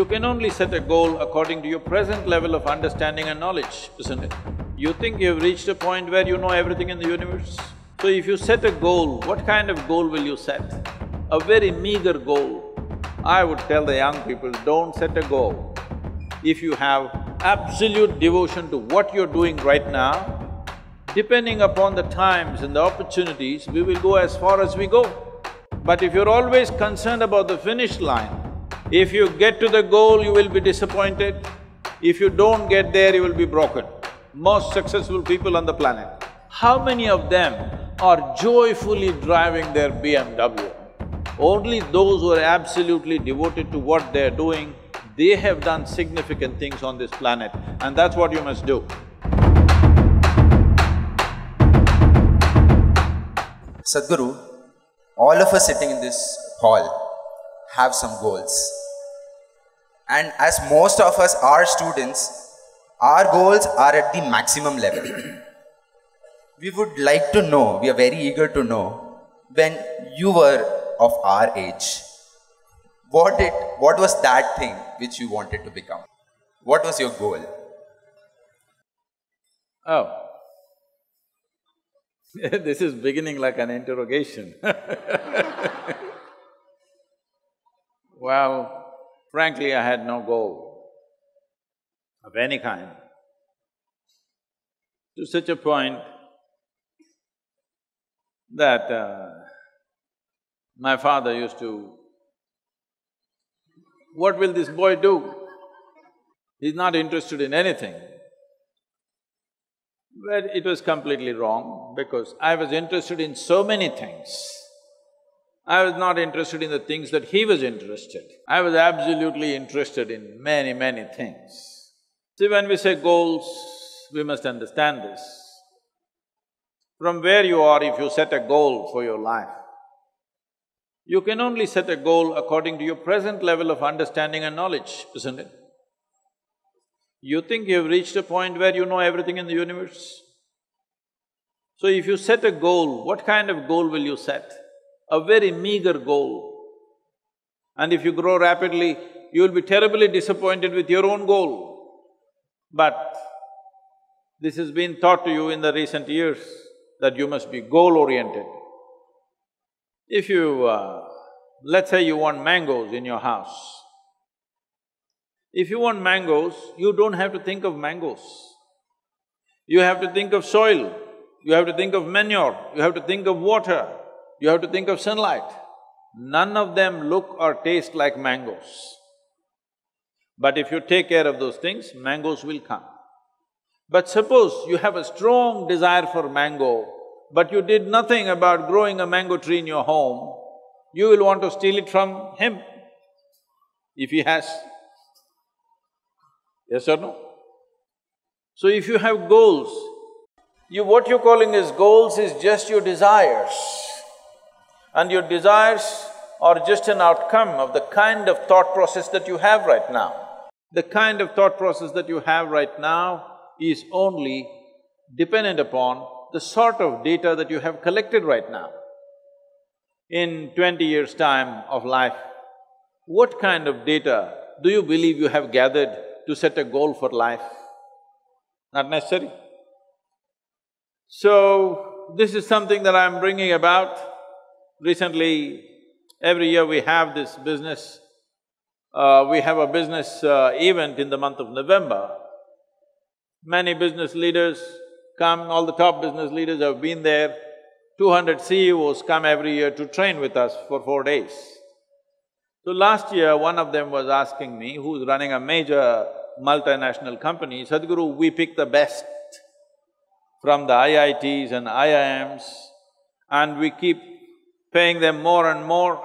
You can only set a goal according to your present level of understanding and knowledge, isn't it? You think you've reached a point where you know everything in the universe? So if you set a goal, what kind of goal will you set? A very meager goal. I would tell the young people, don't set a goal. If you have absolute devotion to what you're doing right now, depending upon the times and the opportunities, we will go as far as we go. But if you're always concerned about the finish line, if you get to the goal, you will be disappointed. If you don't get there, you will be broken. Most successful people on the planet, how many of them are joyfully driving their BMW? Only those who are absolutely devoted to what they're doing, they have done significant things on this planet, and that's what you must do. Sadhguru, all of us sitting in this hall have some goals. And as most of us are students, our goals are at the maximum level. We would like to know, we are very eager to know, when you were of our age, what was that thing which you wanted to become? What was your goal? Oh. This is beginning like an interrogation. Well, frankly, I had no goal of any kind. To such a point that my father used to, what will this boy do? He's not interested in anything. But it was completely wrong because I was interested in so many things. I was not interested in the things that he was interested. I was absolutely interested in many, many things. See, when we say goals, we must understand this. From where you are, if you set a goal for your life, you can only set a goal according to your present level of understanding and knowledge, isn't it? You think you've reached a point where you know everything in the universe? So if you set a goal, what kind of goal will you set? A very meager goal. And if you grow rapidly, you will be terribly disappointed with your own goal. But this has been taught to you in the recent years that you must be goal-oriented. If you… let's say you want mangoes in your house. If you want mangoes, you don't have to think of mangoes. You have to think of soil, you have to think of manure, you have to think of water, you have to think of sunlight. None of them look or taste like mangoes. But if you take care of those things, mangoes will come. But suppose you have a strong desire for mango, but you did nothing about growing a mango tree in your home, you will want to steal it from him, if he has. Yes or no? So if you have goals, what you're calling as goals is just your desires. And your desires are just an outcome of the kind of thought process that you have right now. The kind of thought process that you have right now is only dependent upon the sort of data that you have collected right now. In 20 years' time of life, what kind of data do you believe you have gathered to set a goal for life? Not necessary. So, this is something that I'm bringing about. Recently, every year we have this business, we have a business event in the month of November. Many business leaders come, all the top business leaders have been there. 200 CEOs come every year to train with us for 4 days. So last year, one of them was asking me, who's running a major multinational company, Sadhguru, we pick the best from the IITs and IIMs and we keep paying them more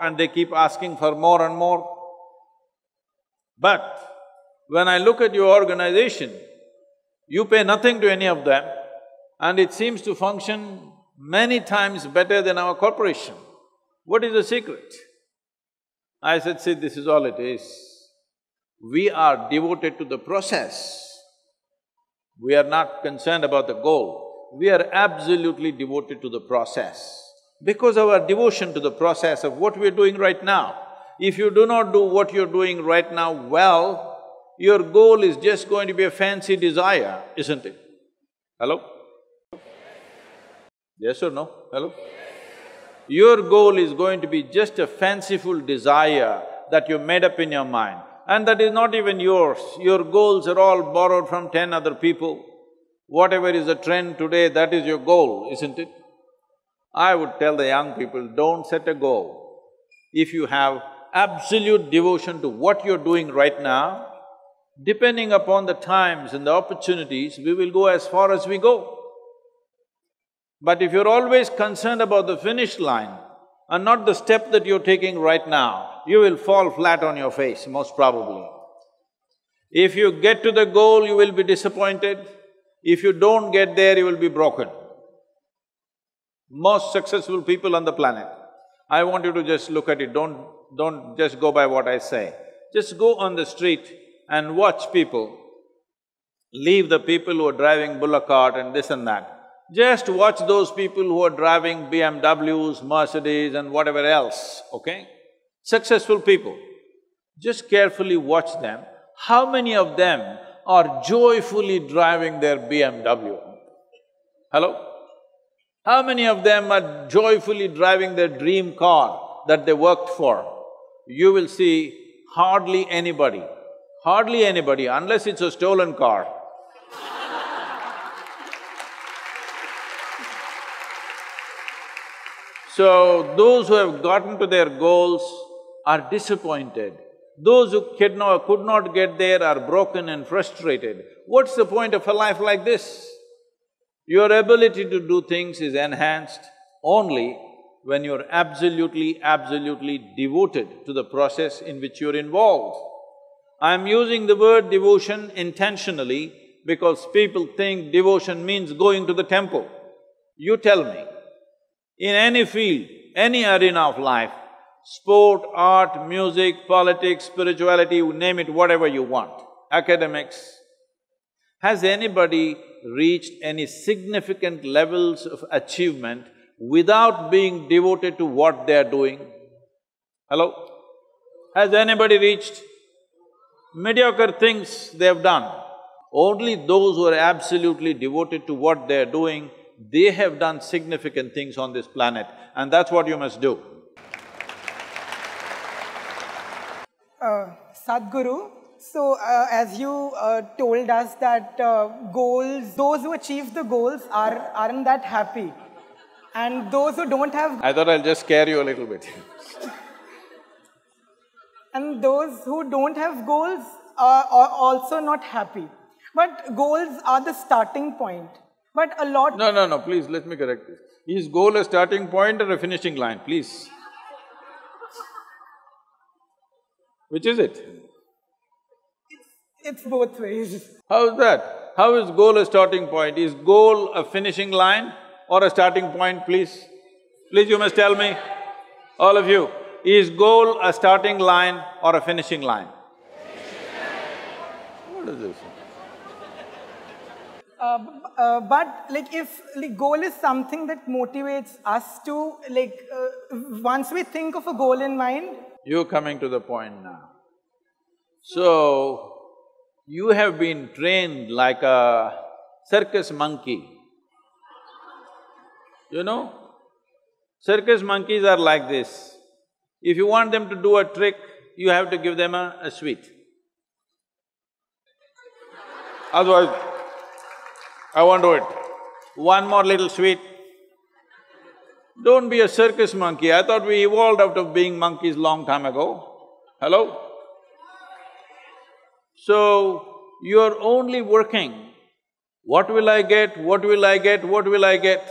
and they keep asking for more and more. But when I look at your organization, you pay nothing to any of them and it seems to function many times better than our corporation. What is the secret? I said, see, this is all it is. We are devoted to the process. We are not concerned about the goal. We are absolutely devoted to the process. Because of our devotion to the process of what we are doing right now, if you do not do what you're doing right now well, your goal is just going to be a fancy desire, isn't it? Hello? Yes or no? Hello? Your goal is going to be just a fanciful desire that you made up in your mind, and that is not even yours. Your goals are all borrowed from 10 other people. Whatever is the trend today, that is your goal, isn't it? I would tell the young people, don't set a goal. If you have absolute devotion to what you're doing right now, depending upon the times and the opportunities, we will go as far as we go. But if you're always concerned about the finish line and not the step that you're taking right now, you will fall flat on your face, most probably. If you get to the goal, you will be disappointed. If you don't get there, you will be broken. Most successful people on the planet, I want you to just look at it, don't just go by what I say. Just go on the street and watch people. Leave the people who are driving bullock cart and this and that. Just watch those people who are driving BMWs, Mercedes and whatever else, okay? Successful people. Just carefully watch them. How many of them are joyfully driving their BMW? Hello? How many of them are joyfully driving their dream car that they worked for? You will see hardly anybody. Hardly anybody, unless it's a stolen car. So, those who have gotten to their goals are disappointed. Those who could not get there are broken and frustrated. What's the point of a life like this? Your ability to do things is enhanced only when you're absolutely devoted to the process in which you're involved. I'm using the word devotion intentionally because people think devotion means going to the temple. You tell me, in any field, any arena of life, sport, art, music, politics, spirituality, you name it, whatever you want, academics, has anybody reached any significant levels of achievement without being devoted to what they are doing? Hello? Has anybody reached? Mediocre things they have done. Only those who are absolutely devoted to what they are doing, they have done significant things on this planet, and that's what you must do. Sadhguru, so as you told us that goals, those who achieve the goals aren't that happy, and those who don't have… I thought I'll just scare you a little bit. And those who don't have goals are also not happy. But goals are the starting point. But a lot… No, please, let me correct this. Is goal a starting point or a finishing line, please? Which is it? It's both ways. How is that? How is goal a starting point? Is goal a finishing line or a starting point, please? Please, you must tell me, all of you. Is goal a starting line or a finishing line? What is this? But like if goal is something that motivates us to once we think of a goal in mind… You're coming to the point now. So, you have been trained like a circus monkey. You know? Circus monkeys are like this. If you want them to do a trick, you have to give them a sweet. Otherwise, I won't do it. One more little sweet. Don't be a circus monkey. I thought we evolved out of being monkeys long time ago. Hello? So, you're only working. What will I get? What will I get? What will I get?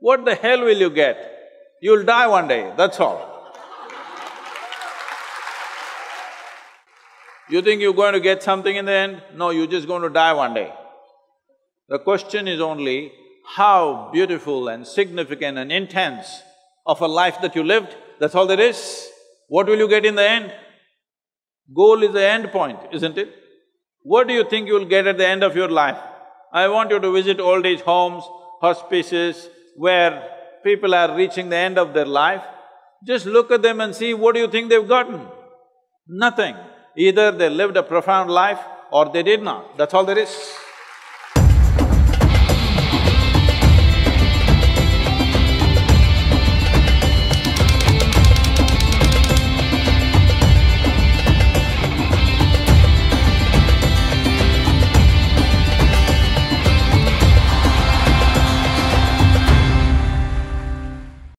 What the hell will you get? You'll die one day, that's all. You think you're going to get something in the end? No, you're just going to die one day. The question is only how beautiful and significant and intense of a life that you lived, that's all there is. What will you get in the end? Goal is the end point, isn't it? What do you think you will get at the end of your life? I want you to visit old age homes, hospices, where people are reaching the end of their life. Just look at them and see what do you think they've gotten? Nothing. Either they lived a profound life or they did not, that's all there is.